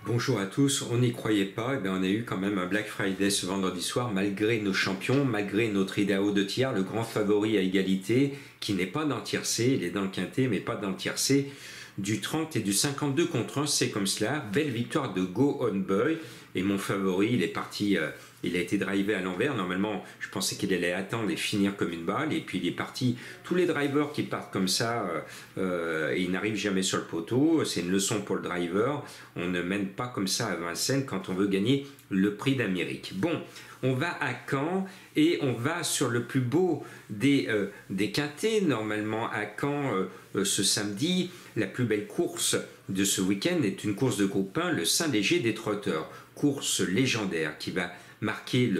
Bonjour à tous, on n'y croyait pas, on a eu quand même un Black Friday ce vendredi soir, malgré nos champions, malgré notre Idaho de Thiers, le grand favori à égalité, qui n'est pas dans le tiercé, il est dans le quintet, mais pas dans le tiercé, du 30 et du 52 contre 1, c'est comme cela, belle victoire de Go On Boy, et mon favori, il est parti, il a été drivé à l'envers, normalement je pensais qu'il allait attendre et finir comme une balle, et puis il est parti, tous les drivers qui partent comme ça, et ils n'arrivent jamais sur le poteau, c'est une leçon pour le driver, on ne mène pas comme ça à Vincennes quand on veut gagner le prix d'Amérique. Bon, on va à Caen et on va sur le plus beau des quintets, normalement à Caen ce samedi. La plus belle course de ce week-end est une course de groupe 1, le Saint-Léger des Trotteurs, course légendaire qui va marquer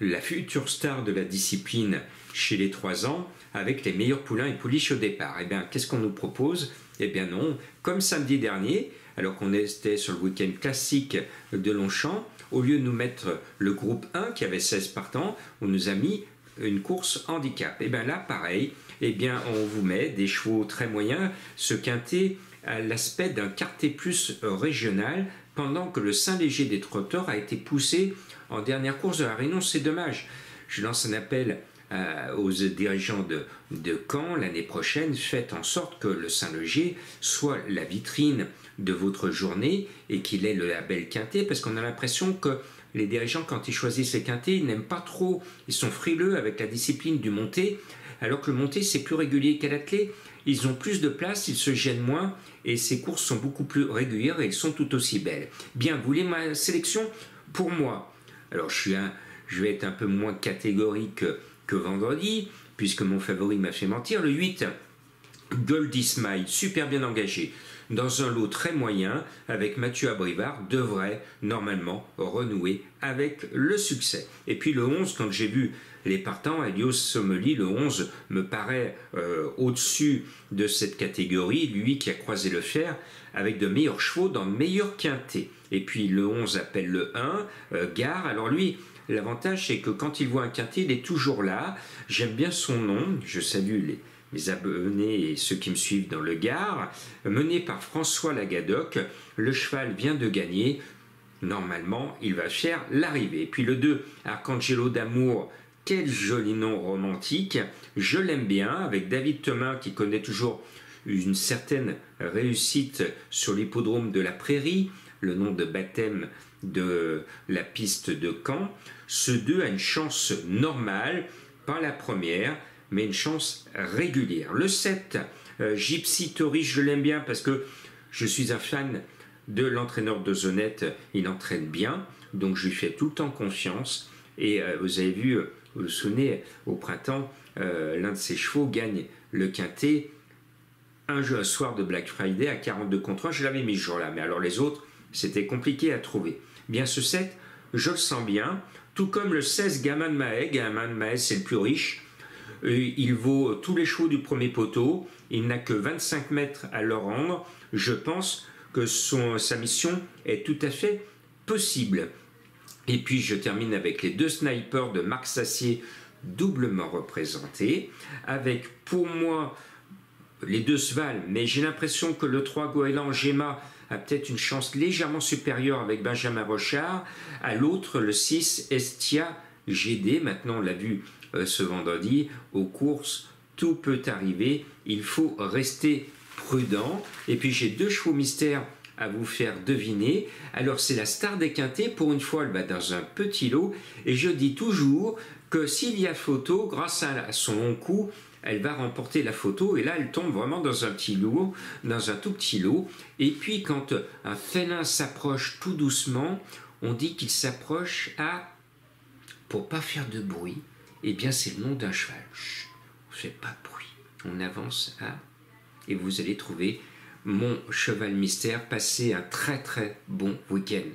la future star de la discipline chez les 3 ans, avec les meilleurs poulains et pouliches au départ. Eh bien, qu'est-ce qu'on nous propose? Eh bien non, comme samedi dernier, alors qu'on était sur le week-end classique de Longchamp, au lieu de nous mettre le groupe 1 qui avait 16 partants, on nous a mis une course handicap. Et bien là, pareil, eh bien, on vous met des chevaux très moyens. Ce quintet a l'aspect d'un quartet plus régional, pendant que le Saint-Léger des Trotteurs a été poussé en dernière course de la Réunion. C'est dommage. Je lance un appel aux dirigeants de Caen l'année prochaine. Faites en sorte que le Saint-Léger soit la vitrine de votre journée et qu'il ait le label quintet, parce qu'on a l'impression que les dirigeants, quand ils choisissent les quintets, ils n'aiment pas trop, ils sont frileux avec la discipline du monté, alors que le monté c'est plus régulier qu'à l'attelé, ils ont plus de place, ils se gênent moins et ces courses sont beaucoup plus régulières et elles sont tout aussi belles. Bien, vous voulez ma sélection? Pour moi, alors je vais être un peu moins catégorique que vendredi, puisque mon favori m'a fait mentir, le 8, Goldie Smile, super bien engagé, dans un lot très moyen, avec Mathieu Abrivard, devrait normalement renouer avec le succès. Et puis le 11, quand j'ai vu les partants, Elios Someli, le 11 me paraît au-dessus de cette catégorie, lui qui a croisé le fer avec de meilleurs chevaux dans de meilleurs quintets. Et puis le 11 appelle le 1, Gare, alors lui, l'avantage c'est que quand il voit un quintet, il est toujours là, j'aime bien son nom, je salue les abonnés et ceux qui me suivent dans le Gard, mené par François Lagadoc, le cheval vient de gagner, normalement il va faire l'arrivée. Et puis le 2, Arcangelo d'Amour, quel joli nom romantique, je l'aime bien, avec David Thomas qui connaît toujours une certaine réussite sur l'hippodrome de la Prairie, le nom de baptême de la piste de Caen. Ce 2 a une chance normale, pas la première, mais une chance régulière. Le 7, Gypsy Tori, je l'aime bien parce que je suis un fan de l'entraîneur de Zonette, il entraîne bien, donc je lui fais tout le temps confiance. Et vous avez vu, vous vous souvenez, au printemps, l'un de ses chevaux gagne le quintet un soir de Black Friday à 42 contre 1, je l'avais mis ce jour-là, mais alors les autres, c'était compliqué à trouver. Bien ce 7, je le sens bien, tout comme le 16, Gaman Mahé. Gaman Mahé, c'est le plus riche. Il vaut tous les chevaux du premier poteau, il n'a que 25 mètres à leur rendre. Je pense que sa mission est tout à fait possible. Et puis je termine avec les 2 snipers de Marc Sassier, doublement représentés, avec pour moi les 2 Sval, mais j'ai l'impression que le 3 Goéland Gemma a peut-être une chance légèrement supérieure avec Benjamin Rochard, à l'autre le 6 Estia GD, maintenant on l'a vu ce vendredi, aux courses, tout peut arriver, il faut rester prudent. Et puis j'ai 2 chevaux mystères à vous faire deviner. Alors c'est la star des quintets, pour une fois elle va dans un petit lot, et je dis toujours que s'il y a photo, grâce à son long cou, elle va remporter la photo, et là elle tombe vraiment dans un petit lot, dans un tout petit lot. Et puis quand un félin s'approche tout doucement, on dit qu'il s'approche pour pas faire de bruit, eh bien c'est le nom d'un cheval. Chut, on ne fait pas de bruit, on avance et vous allez trouver mon cheval mystère. Passez un très très bon week-end.